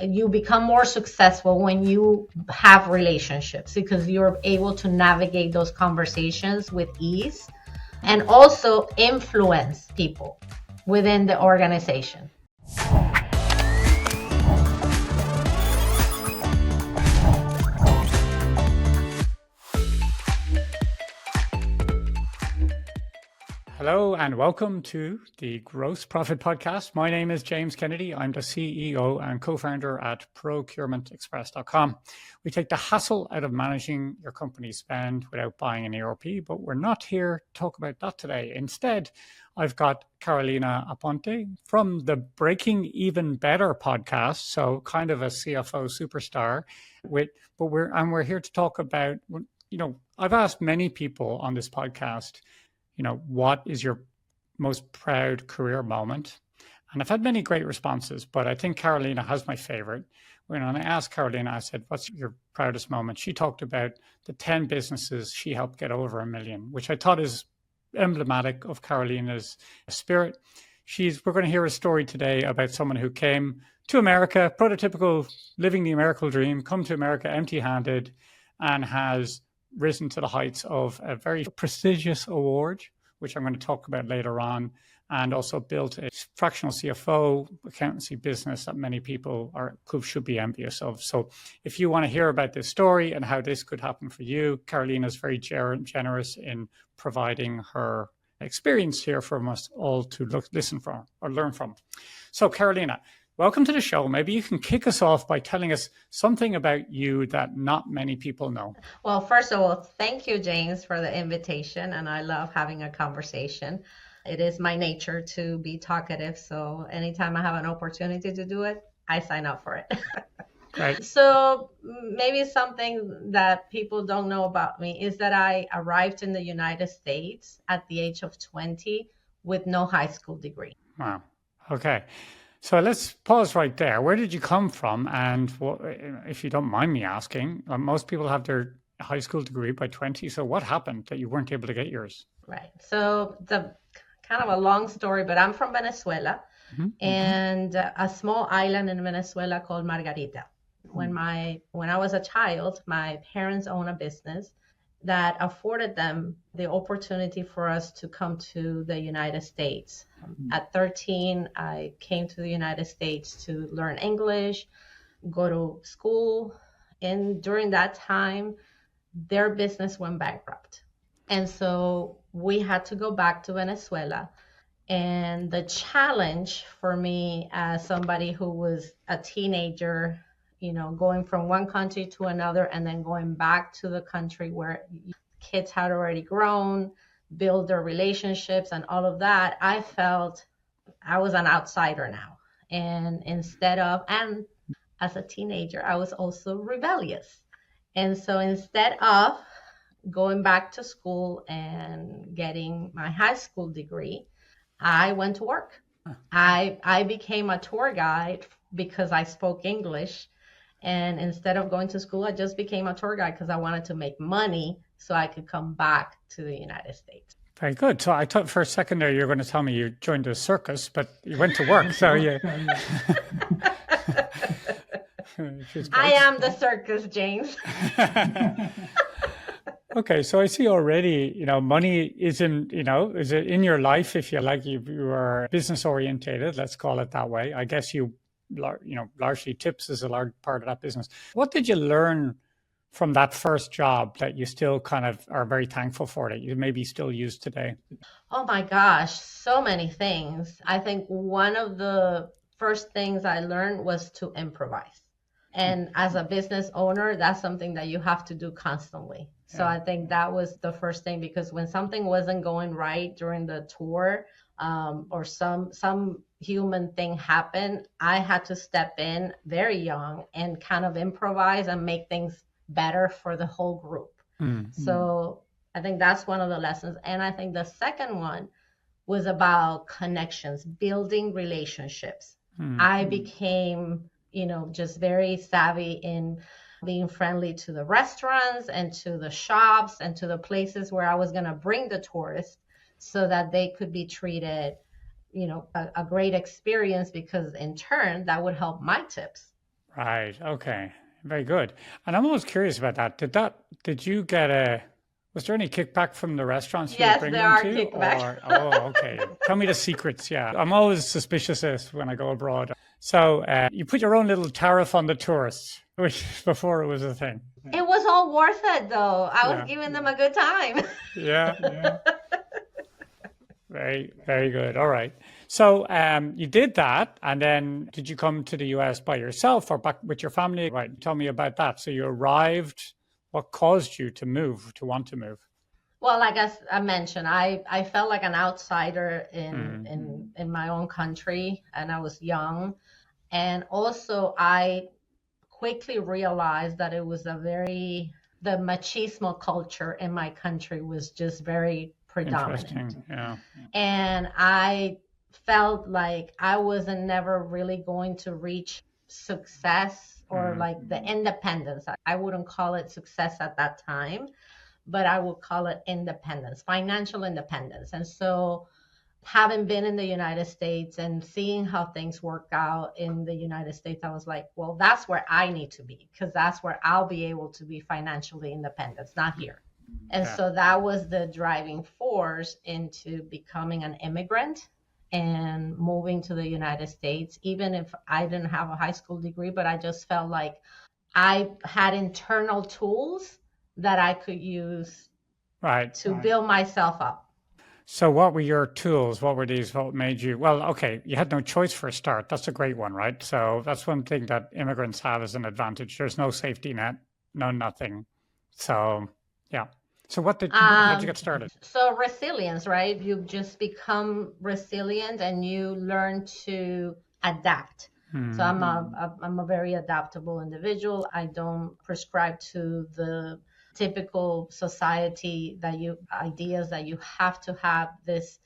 You become more successful when you have relationships because you're able to navigate those conversations with ease and also influence people within the organization. Hello and welcome to the Gross Profit Podcast. My name is James Kennedy. I'm the CEO and co-founder at procurementexpress.com. We take the hassle out of managing your company's spend without buying an ERP, but we're not here to talk about that today. Instead, I've got Carolina Aponte from the Breaking Even Better podcast, so kind of a CFO superstar. We're here to talk about, I've asked many people on this podcast, what is your most proud career moment? And I've had many great responses, but I think Carolina has my favorite. When I asked Carolina, I said, what's your proudest moment? She talked about the 10 businesses she helped get over $1 million, which I thought is emblematic of Carolina's spirit. We're going to hear a story today about someone who came to America, prototypical living the American dream, come to America empty-handed, and has risen to the heights of a very prestigious award, which I'm going to talk about later on, and also built a fractional CFO accountancy business that many people should be envious of. So if you want to hear about this story and how this could happen for you, Carolina is very generous in providing her experience here for us all to listen from or learn from. So Carolina, welcome to the show. Maybe you can kick us off by telling us something about you that not many people know. Well, first of all, thank you, James, for the invitation. And I love having a conversation. It is my nature to be talkative. So anytime I have an opportunity to do it, I sign up for it. Right. So maybe something that people don't know about me is that I arrived in the United States at the age of 20 with no high school degree. Wow. Okay. So let's pause right there. Where did you come from? And if you don't mind me asking, most people have their high school degree by 20. So what happened that you weren't able to get yours? Right. So the kind of a long story, but I'm from Venezuela and a small island in Venezuela called Margarita. When I was a child, my parents owned a business that afforded them the opportunity for us to come to the United States. At 13, I came to the United States to learn English, go to school. And during that time, their business went bankrupt. And so we had to go back to Venezuela. And the challenge for me as somebody who was a teenager, going from one country to another and then going back to the country where kids had already grown, build their relationships and all of that, I felt I was an outsider now. And as a teenager, I was also rebellious. And so instead of going back to school and getting my high school degree, I went to work. I became a tour guide because I spoke English. And instead of going to school, I just became a tour guide because I wanted to make money so I could come back to the United States. Very good. So I thought for a second there you were going to tell me you joined a circus, but you went to work. So yeah. I am the circus, James. Okay, so I see already, money isn't, is it in your life, if you like, you are business orientated, let's call it that way. I guess largely tips is a large part of that business. What did you learn from that first job that you still kind of are very thankful for, that you maybe still use today? Oh my gosh, so many things. I think one of the first things I learned was to improvise. And as a business owner, that's something that you have to do constantly. So I think that was the first thing, because when something wasn't going right during the tour, or some human thing happened, I had to step in very young and kind of improvise and make things better for the whole group. So I think that's one of the lessons. And I think the second one was about connections, building relationships. I became, just very savvy in being friendly to the restaurants and to the shops and to the places where I was going to bring the tourists so that they could be treated, a great experience, because in turn that would help my tips. Right. Okay. Very good. And I'm always curious about that. Did you get was there any kickback from the restaurants you were Yes, bringing there them are to? kickbacks. Or, oh, okay. Tell me the secrets. Yeah. I'm always suspicious of this when I go abroad. So you put your own little tariff on the tourists, which before it was a thing. It was all worth it though. I was Yeah. giving them a good time. Yeah. Very, very good. All right. So you did that, and then did you come to the US by yourself or back with your family? Right. Tell me about that. So you arrived. What caused you to move, to want to move? Well, like I mentioned, I felt like an outsider in Mm, in my own country, and I was young. And also, I quickly realized that it was the machismo culture in my country was just very predominant. interesting. Yeah. And I felt like I wasn't never really going to reach success or Mm, like the independence. I wouldn't call it success at that time, but I would call it independence, financial independence. And so, having been in the United States and seeing how things work out in the United States, I was like, well, that's where I need to be because that's where I'll be able to be financially independent, not here. And yeah. so that was the driving force into becoming an immigrant and moving to the United States, even if I didn't have a high school degree, but I just felt like I had internal tools that I could use Right. to build myself up. So what were your tools? What were these? What made you, well, okay, you had no choice for a start. That's a great one, right? So that's one thing that immigrants have as an advantage. There's no safety net, no nothing. So, yeah. So how'd you get started? So resilience, right? You just become resilient and you learn to adapt. So Hmm. I'm a very adaptable individual. I don't prescribe to the typical society ideas that you have to have this,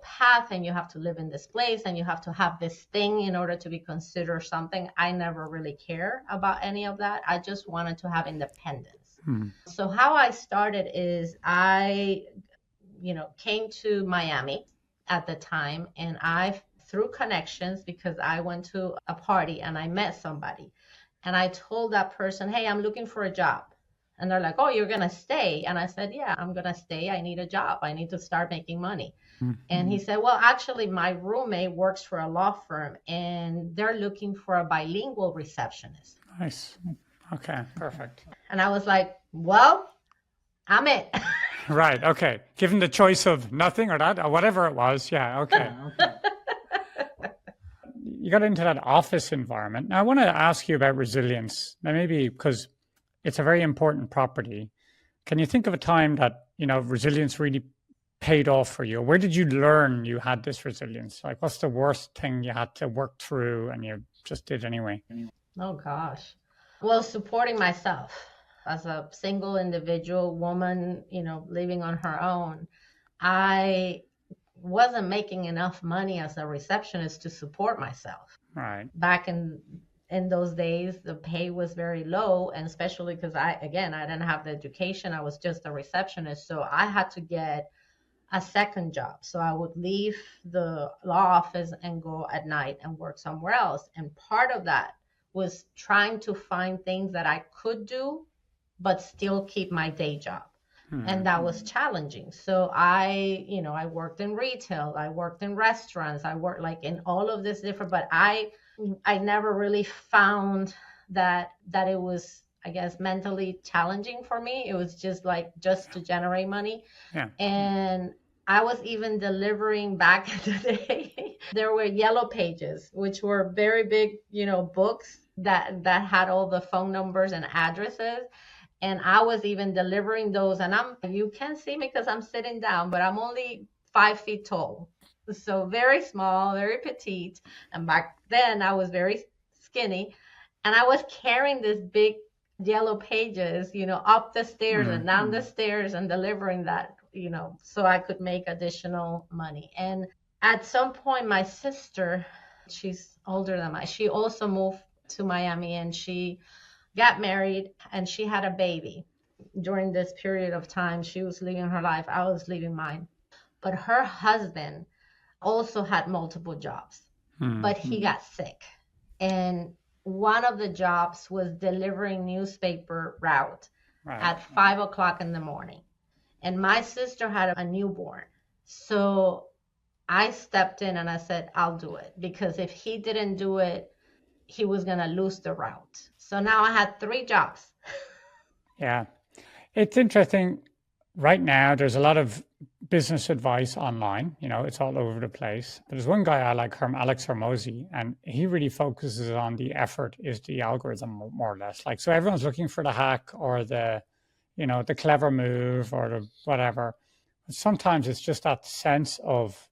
path and you have to live in this place and you have to have this thing in order to be considered something. I never really care about any of that. I just wanted to have independence. Hmm. So how I started is I, came to Miami at the time and I through connections because I went to a party and I met somebody and I told that person, "Hey, I'm looking for a job." And they're like, "Oh, you're going to stay?" And I said, "Yeah, I'm going to stay. I need a job. I need to start making money." And he said, "Well, actually, my roommate works for a law firm and they're looking for a bilingual receptionist." Nice. Okay, perfect. And I was like, "Well, I'm it." Right. Okay. Given the choice of nothing or that or whatever it was. Yeah. Okay. You got into that office environment. Now, I want to ask you about resilience. Now, maybe because it's a very important property. Can you think of a time that, resilience really paid off for you? Where did you learn you had this resilience? Like, what's the worst thing you had to work through and you just did anyway? Oh gosh. Well, supporting myself as a single individual woman, living on her own. I wasn't making enough money as a receptionist to support myself. Right. Back in those days, the pay was very low, and especially because I didn't have the education. I was just a receptionist, so I had to get a second job. So I would leave the law office and go at night and work somewhere else. And part of that was trying to find things that I could do, but still keep my day job. And that was challenging. So I worked in retail, I worked in restaurants, I worked like in all of this different, but I never really found that it was, I guess, mentally challenging for me. It was just to generate money. Yeah. And I was even delivering back in the day. There were yellow pages, which were very big, books that had all the phone numbers and addresses. And I was even delivering those. And you can't see me because I'm sitting down, but I'm only 5 feet tall. So very small, very petite. And back then I was very skinny. And I was carrying this big yellow pages, up the stairs and down the stairs and delivering that, so I could make additional money. And at some point, my sister, she's older than me, she also moved to Miami and she got married and she had a baby. During this period of time, she was living her life, I was living mine. But her husband also had multiple jobs, but he got sick. And one of the jobs was delivering newspaper route at 5 o'clock in the morning. And my sister had a newborn. So I stepped in and I said, I'll do it. Because if he didn't do it, he was going to lose the route. So now I had 3 jobs. Yeah. It's interesting. Right now, there's a lot of business advice online. It's all over the place. There's one guy I like, Alex Hormozy, and he really focuses on the effort is the algorithm, more or less. Like, so everyone's looking for the hack or the clever move or the whatever. But sometimes it's just that sense of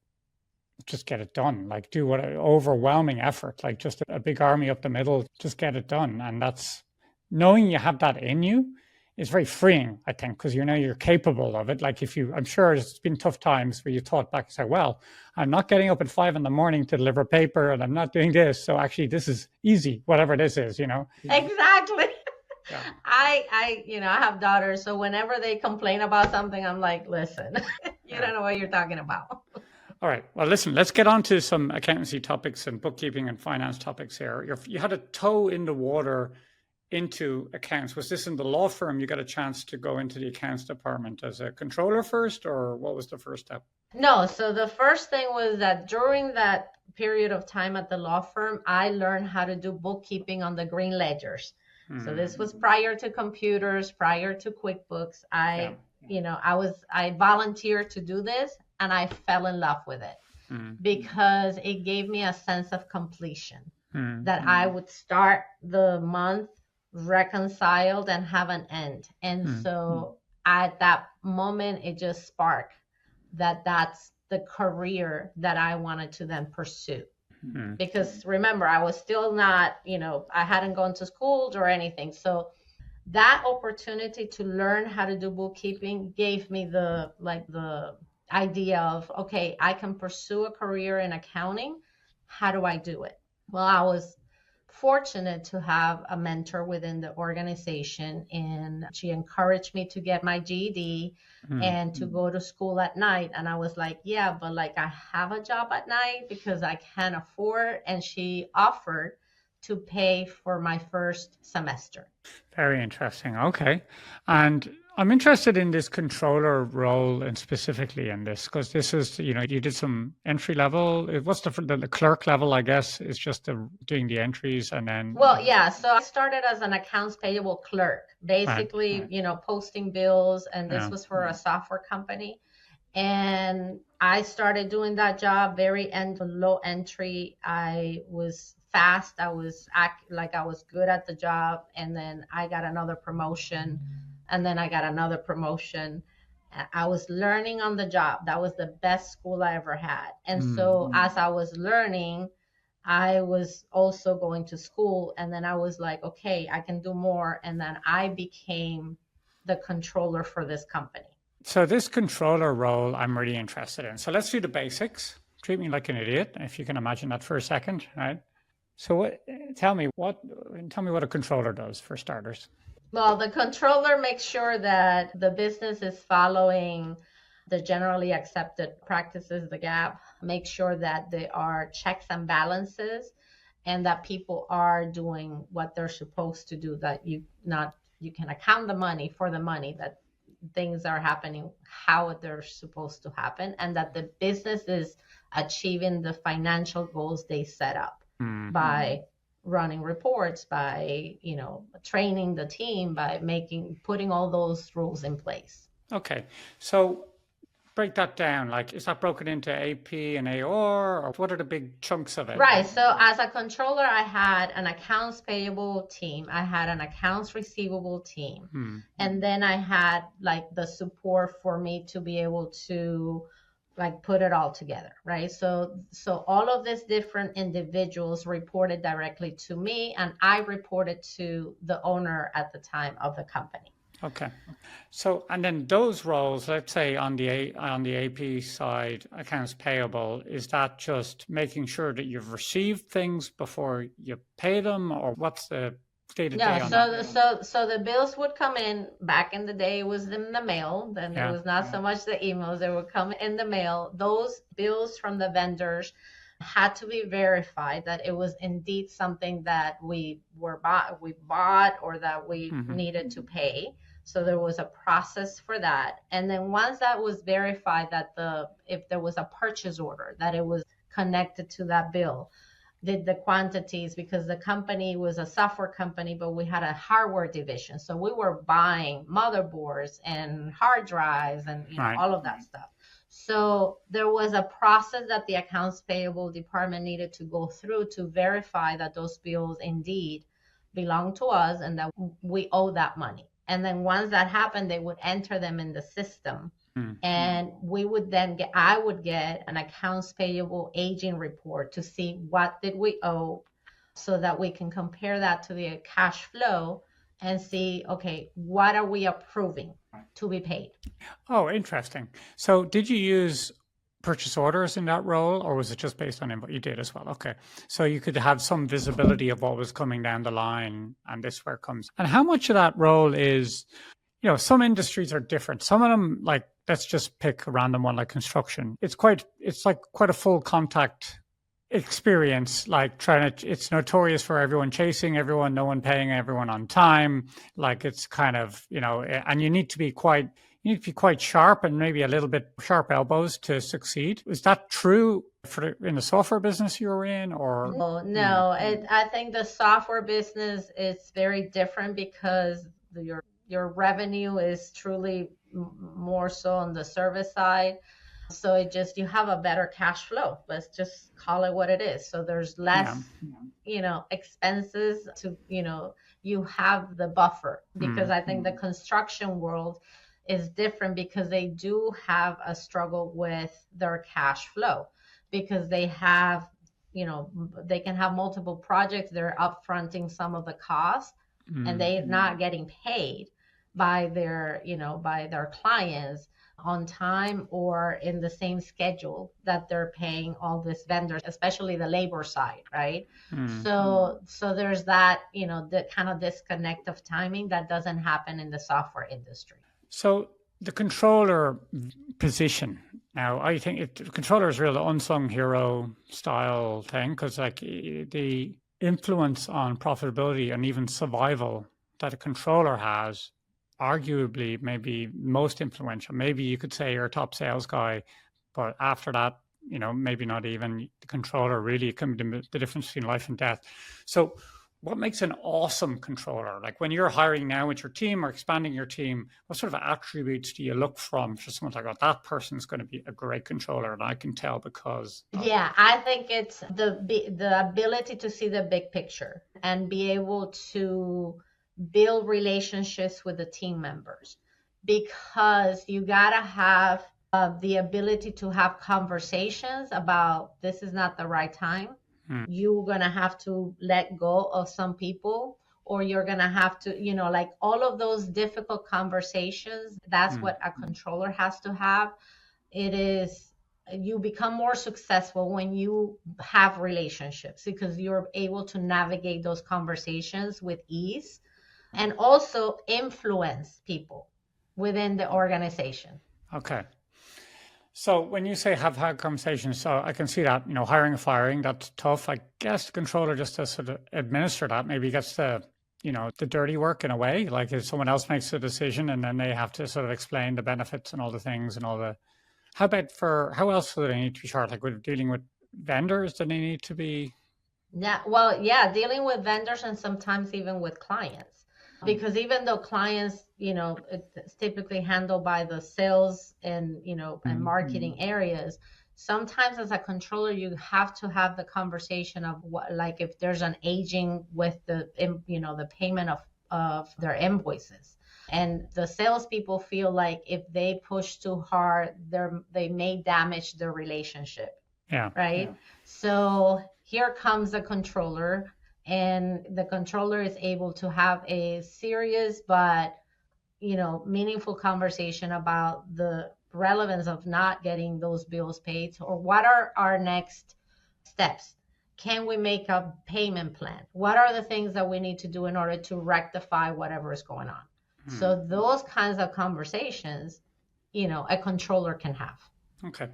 just get it done, like do what overwhelming effort, like just a big army up the middle, just get it done. And that's knowing you have that in you is very freeing, I think, because you're capable of it. Like I'm sure it's been tough times where you thought back and say, well, I'm not getting up at 5 a.m. to deliver paper and I'm not doing this. So actually this is easy, whatever this is, Exactly. Yeah. I have daughters. So whenever they complain about something, I'm like, listen, you don't know what you're talking about. All right. Well, listen, let's get on to some accountancy topics and bookkeeping and finance topics here. You had a toe in the water into accounts. Was this in the law firm? You got a chance to go into the accounts department as a controller first, or what was the first step? No. So the first thing was that during that period of time at the law firm, I learned how to do bookkeeping on the green ledgers. So this was prior to computers, prior to QuickBooks. I volunteered to do this and I fell in love with it because it gave me a sense of completion that I would start the month reconciled and have an end. And so at that moment, it just sparked that's the career that I wanted to then pursue. Because remember, I was still not, I hadn't gone to school or anything. So that opportunity to learn how to do bookkeeping gave me the idea of, okay, I can pursue a career in accounting. How do I do it? Well, I was fortunate to have a mentor within the organization, and she encouraged me to get my GED and to go to school at night. And I was like, yeah, but I have a job at night because I can't afford. And she offered to pay for my first semester. Very interesting. Okay. And I'm interested in this controller role and specifically in this, because this is, you did some entry level. What's the clerk level, I guess, is just doing the entries and then. Well, yeah. So I started as an accounts payable clerk, basically, right. Posting bills. And this was for a software company. And I started doing that job very low entry. I was fast. I was good at the job. And then I got another promotion. And then I got another promotion. I was learning on the job. That was the best school I ever had. And so as I was learning, I was also going to school. And then I was like, okay, I can do more. And then I became the controller for this company. So this controller role, I'm really interested in. So let's do the basics. Treat me like an idiot, if you can imagine that for a second, right? So tell me what a controller does for starters. Well, the controller makes sure that the business is following the generally accepted practices, the GAAP, make sure that there are checks and balances and that people are doing what they're supposed to do, that you can account the money for the money, that things are happening how they're supposed to happen, and that the business is achieving the financial goals they set up by running reports, by training the team, by putting all those rules in place. Okay, so break that down. Like, is that broken into AP and AR, or what are the big chunks of it? Right. So as a controller, I had an accounts payable team, I had an accounts receivable team, and then I had the support for me to be able to put it all together, right? So all of these different individuals reported directly to me, and I reported to the owner at the time of the company. Okay. So, and then those roles, let's say on the AP side, accounts payable, is that just making sure that you've received things before you pay them, or what's the day-to-day on that? So the bills would come in. Back in the day, it was in the mail. Then it was not so much the emails. They would come in the mail. Those bills from the vendors had to be verified that it was indeed something that we bought or that we needed to pay. So there was a process for that. And then once that was verified, that if there was a purchase order, that it was connected to that bill, did the quantities, because the company was a software company, but we had a hardware division. So we were buying motherboards and hard drives and all of that stuff. So there was a process that the accounts payable department needed to go through to verify that those bills indeed belong to us and that we owe that money. And then once that happened, they would enter them in the system. And I would get an accounts payable aging report to see what did we owe, so that we can compare that to the cash flow and see, okay, what are we approving to be paid? Oh, interesting. So did you use purchase orders in that role, or was it just based on input? You did as well. Okay. So you could have some visibility of what was coming down the line, and this where it comes. And how much of that role is, some industries are different. Some of them, like, let's just pick a random one like construction. It's like quite a full contact experience, like it's notorious for everyone chasing everyone, no one paying everyone on time. Like, it's kind of, and you need to be quite sharp and maybe a little bit sharp elbows to succeed. Is that true in the software business you were in, or? No. I think the software business is very different because your revenue is truly more so on the service side. So you have a better cash flow. Let's just call it what it is. So there's less, expenses to, you have the buffer, because I think the construction world is different because they do have a struggle with their cash flow, because they have, they can have multiple projects. They're upfronting some of the costs and they're not getting paid by their clients on time or in the same schedule that they're paying all these vendors, especially the labor side, right? So there's that, the kind of disconnect of timing that doesn't happen in the software industry. So the controller position, now I think the controller is really the unsung hero style thing, because like the influence on profitability and even survival that a controller has, arguably maybe most influential. Maybe you could say you're a top sales guy, but after that, maybe not even the controller. Really, it can be the difference between life and death. So what makes an awesome controller? Like, when you're hiring now with your team or expanding your team, what sort of attributes do you look for someone like, that person's going to be a great controller, and I can tell because Yeah, I think it's the ability to see the big picture and be able to build relationships with the team members, because you gotta have the ability to have conversations about, this is not the right time. You're gonna have to let go of some people, or you're gonna have to, like all of those difficult conversations. That's what a controller has to have. You become more successful when you have relationships, because you're able to navigate those conversations with ease and also influence people within the organization. Okay. So when you say have had conversations, so I can see that, hiring and firing, that's tough. I guess the controller just to sort of administer that, maybe gets the dirty work in a way, like if someone else makes a decision and then they have to sort of explain the benefits and all the things and all the, how else do they need to be sharp? Like, with dealing with vendors, do they need to be? Dealing with vendors and sometimes even with clients. Because even though clients, it's typically handled by the sales and, and marketing areas, sometimes as a controller, you have to have the conversation of what, like if there's an aging with the payment of their invoices. And the salespeople feel like if they push too hard, they may damage their relationship. Yeah. Right. Yeah. So here comes the controller. And the controller is able to have a serious but, meaningful conversation about the relevance of not getting those bills paid, or what are our next steps? Can we make a payment plan? What are the things that we need to do in order to rectify whatever is going on? So those kinds of conversations, a controller can have. Okay.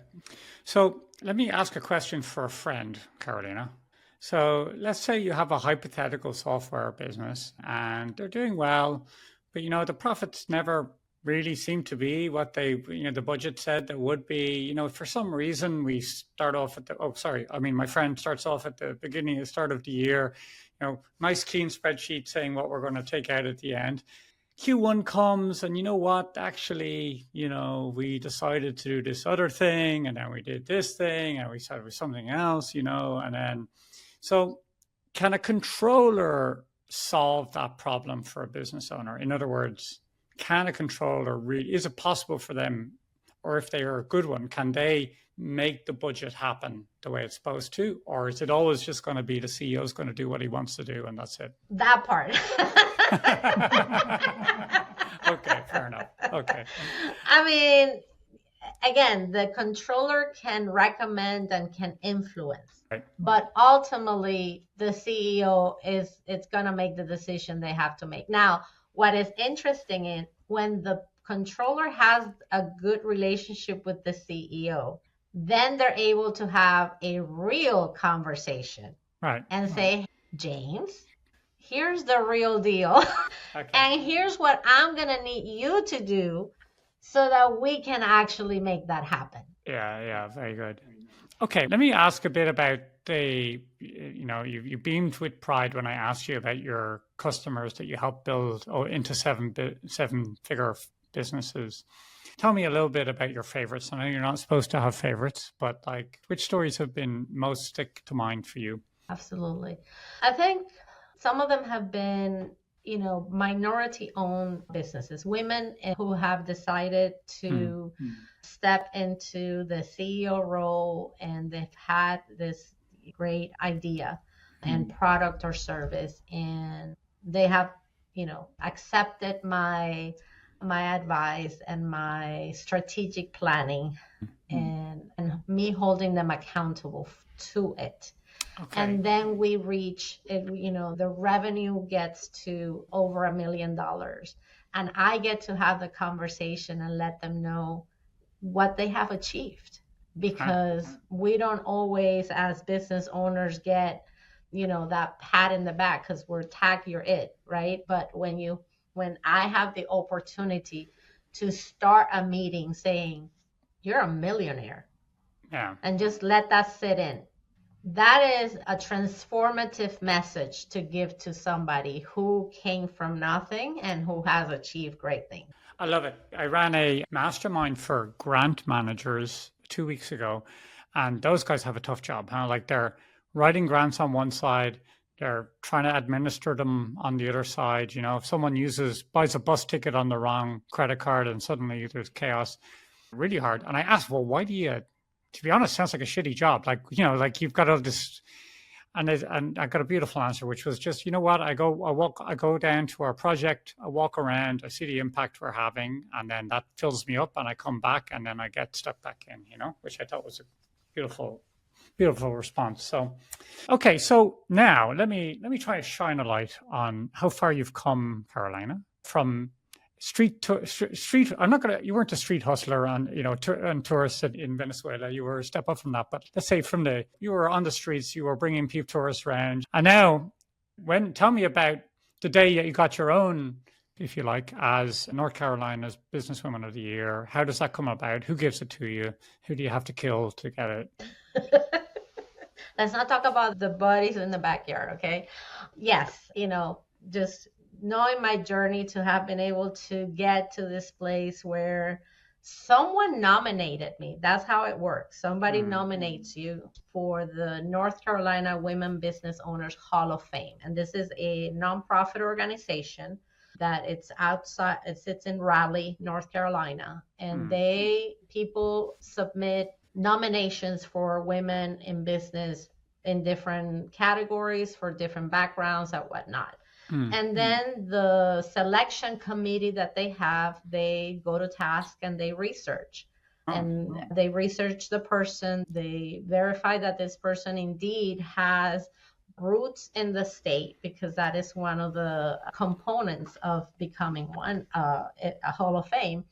So let me ask a question for a friend, Carolina. So let's say you have a hypothetical software business and they're doing well, but the profits never really seem to be what the budget said that would be. For some reason we start off at my friend starts off at the start of the year, nice clean spreadsheet saying what we're going to take out at the end. Q1 comes and you know what, actually, we decided to do this other thing and then we did this thing and we started with something else, and then, so can a controller solve that problem for a business owner? In other words, can a controller is it possible for them, or if they are a good one, can they make the budget happen the way it's supposed to? Or is it always just going to be the CEO is going to do what he wants to do and that's it? That part. Okay, fair enough. Okay. I mean, again, the controller can recommend and can influence, right. But ultimately the CEO it's going to make the decision they have to make. Now, what is interesting is when the controller has a good relationship with the CEO, then they're able to have a real conversation, right, and say, James, here's the real deal. Okay. And here's what I'm going to need you to do so that we can actually make that happen. Yeah, very good. Okay, let me ask a bit about you beamed with pride when I asked you about your customers that you help build into seven-figure businesses. Tell me a little bit about your favorites. I know you're not supposed to have favorites, but which stories have been most stick to mind for you? Absolutely. I think some of them have been, minority-owned businesses, women who have decided to step into the CEO role, and they've had this great idea and product or service, and they have, accepted my advice and my strategic planning, and me holding them accountable to it. Okay. And then we reach, the revenue gets to over $1 million. And I get to have the conversation and let them know what they have achieved. Because we don't always, as business owners, get, that pat in the back because we're tagged, you're it, right? But when I have the opportunity to start a meeting saying, you're a millionaire. Yeah. And just let that sit in. That is a transformative message to give to somebody who came from nothing and who has achieved great things. I love it. I ran a mastermind for grant managers 2 weeks ago, and those guys have a tough job. They're writing grants on one side, they're trying to administer them on the other side. If someone buys a bus ticket on the wrong credit card and suddenly there's chaos, really hard. And I asked, well, why do you? To be honest, sounds like a shitty job. You've got all this, and I got a beautiful answer, which was just, what? I go down to our project, I walk around, I see the impact we're having, and then that fills me up, and I come back, and then I get stuck back in, which I thought was a beautiful, beautiful response. So, okay, so now let me try to shine a light on how far you've come, Carolina, from street. You weren't a street hustler and tourist in Venezuela. You were a step up from that. But let's say you were on the streets, you were bringing tourists around. And now, tell me about the day that you got your own, if you like, as North Carolina's Businesswoman of the Year. How does that come about? Who gives it to you? Who do you have to kill to get it? Let's not talk about the buddies in the backyard, okay? Yes, just knowing my journey to have been able to get to this place where someone nominated me. That's how it works. Somebody nominates you for the North Carolina Women Business Owners Hall of Fame. And this is a nonprofit organization that it sits in Raleigh, North Carolina. And people submit nominations for women in business in different categories for different backgrounds and whatnot. And then the selection committee that they go to task and they research. And they research the person. They verify that this person indeed has roots in the state, because that is one of the components of becoming a Hall of Fame.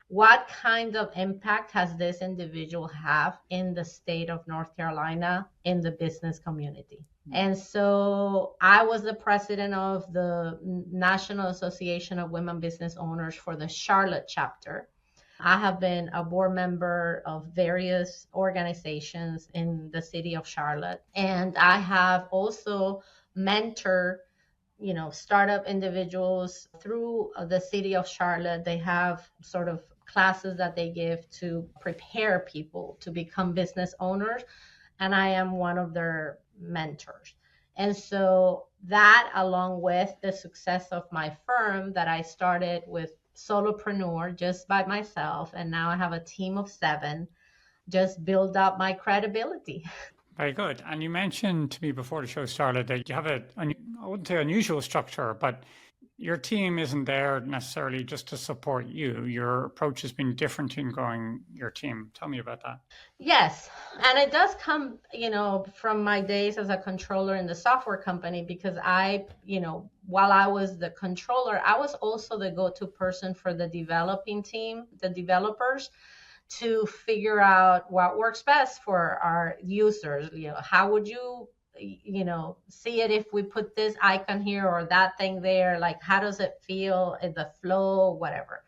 what kind of impact has this individual have in the state of North Carolina in the business community? And so I was the president of the National Association of Women Business Owners for the Charlotte chapter. I have been a board member of various organizations in the city of Charlotte. And I have also mentored startup individuals through the city of Charlotte. They have sort of classes that they give to prepare people to become business owners. And I am one of their mentors. And so that, along with the success of my firm that I started with solopreneur just by myself, and now I have a team of 7, just build up my credibility. Very good. And you mentioned to me before the show started that you have I wouldn't say unusual structure, but your team isn't there necessarily just to support you. Your approach has been different in growing your team. Tell me about that. Yes. And it does come, from my days as a controller in the software company, because while I was the controller, I was also the go-to person for the developing team, the developers, to figure out what works best for our users. How would you see it if we put this icon here or that thing there? Like, how does it feel in the flow, whatever.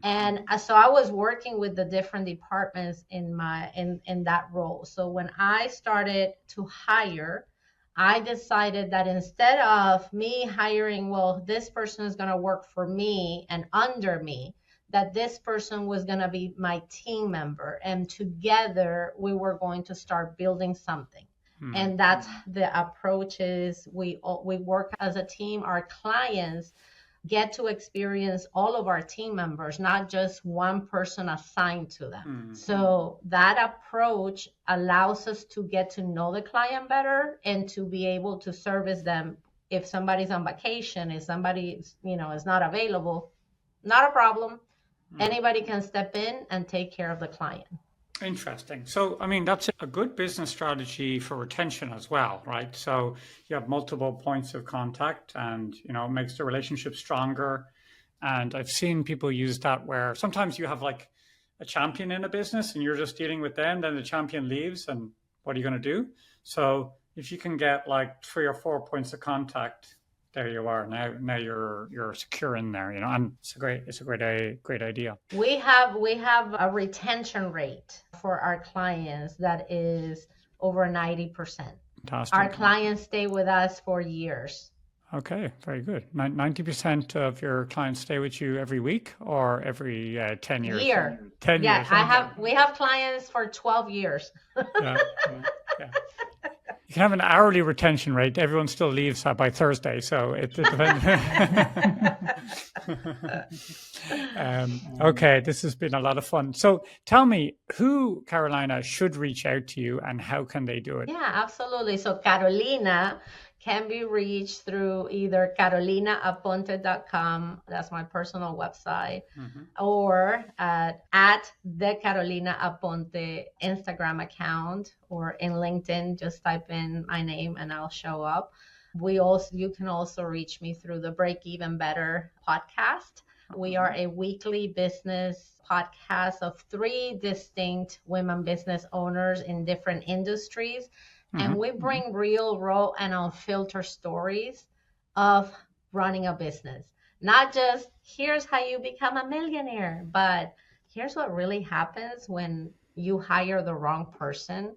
And so I was working with the different departments in that role. So when I started to hire, I decided that instead of me hiring, well, this person is going to work for me and under me, that this person was going to be my team member, and together we were going to start building something. And that's the approach. Is we work as a team. Our clients get to experience all of our team members, not just one person assigned to them. So that approach allows us to get to know the client better and to be able to service them. If somebody's on vacation, if somebody is not available, not a problem. Anybody can step in and take care of the client. Interesting. So, that's a good business strategy for retention as well, right? So you have multiple points of contact and, it makes the relationship stronger. And I've seen people use that where sometimes you have like a champion in a business and you're just dealing with them, then the champion leaves and what are you going to do? So if you can get like 3 or 4 points of contact, there you are. Now you're secure in there, and it's a great idea. We have a retention rate for our clients that is over 90%. Fantastic. Our clients stay with us for years. Okay, very good. 90% of your clients stay with you every week or every 10 years? 10 years. We have clients for 12 years. Yeah. You can have an hourly retention rate. Everyone still leaves by Thursday, so it depends. Okay, this has been a lot of fun. So tell me, who, Carolina, should reach out to you and how can they do it? Yeah, absolutely. So Carolina can be reached through either carolinaaponte.com, that's my personal website, or at the Carolina Aponte Instagram account, or in LinkedIn, just type in my name and I'll show up. You can also reach me through the Break Even Better podcast. We are a weekly business podcast of 3 distinct women business owners in different industries. And we bring real, raw, and unfiltered stories of running a business. Not just, here's how you become a millionaire, but here's what really happens when you hire the wrong person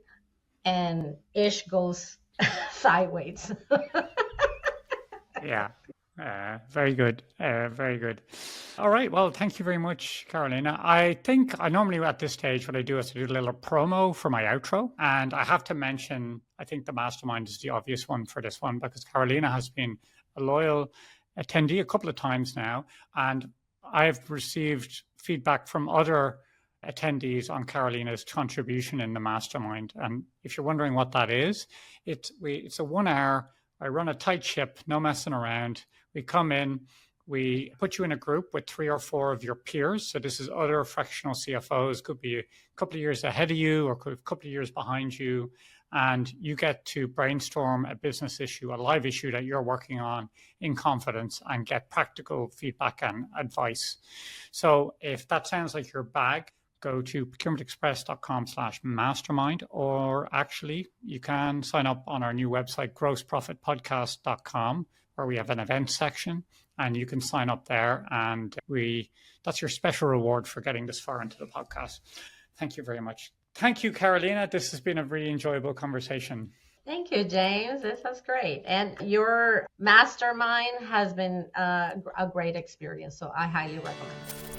and ish goes sideways. Yeah. Very good. Very good. All right. Well, thank you very much, Carolina. I think I normally at this stage, what I do is I do a little promo for my outro. And I have to mention, I think the mastermind is the obvious one for this one because Carolina has been a loyal attendee a couple of times now. And I've received feedback from other attendees on Carolina's contribution in the mastermind. And if you're wondering what that is, it's a 1 hour. I run a tight ship, no messing around. We come in, we put you in a group with 3 or 4 of your peers. So this is other fractional CFOs, could be a couple of years ahead of you or a couple of years behind you. and you get to brainstorm a business issue, a live issue that you're working on in confidence and get practical feedback and advice. So if that sounds like your bag, go to procurementexpress.com/mastermind, or actually you can sign up on our new website, grossprofitpodcast.com, where we have an event section, and you can sign up there, and that's your special reward for getting this far into the podcast. Thank you very much. Thank you, Carolina. This has been a really enjoyable conversation. Thank you, James. This was great. And your mastermind has been a great experience, so I highly recommend it.